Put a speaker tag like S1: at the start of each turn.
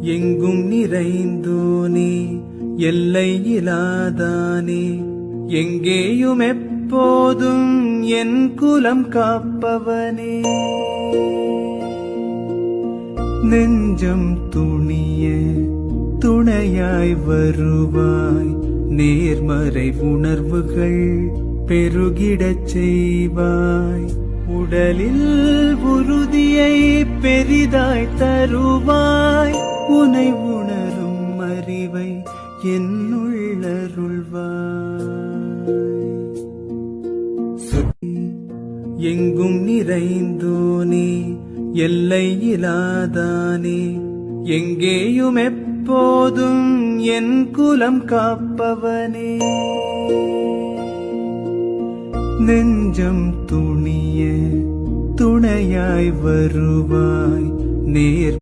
S1: எங்கும் நிறைந்தோனே, எல்லை இலாதானே, எங்கேயும் எப்போதும் என் குலம் காப்பவனே. நெஞ்சம் துணிய துணையாய் வருவாய், நேர்மறை உணர்வுகள் பெருகிடச் செய்வாய். உடலில் உறுதியை பெரிதாய் தருவாய், உனை உணரும் அறிவை என்னுள்ளருள்வாய். எங்கும் நிறைந்தோனே, எல்லை இலாதானே, எங்கேயும் எப்போதும் என் குலம் காப்பவனே. நெஞ்சம் துணிய துணையாய் வருவாய், நேர்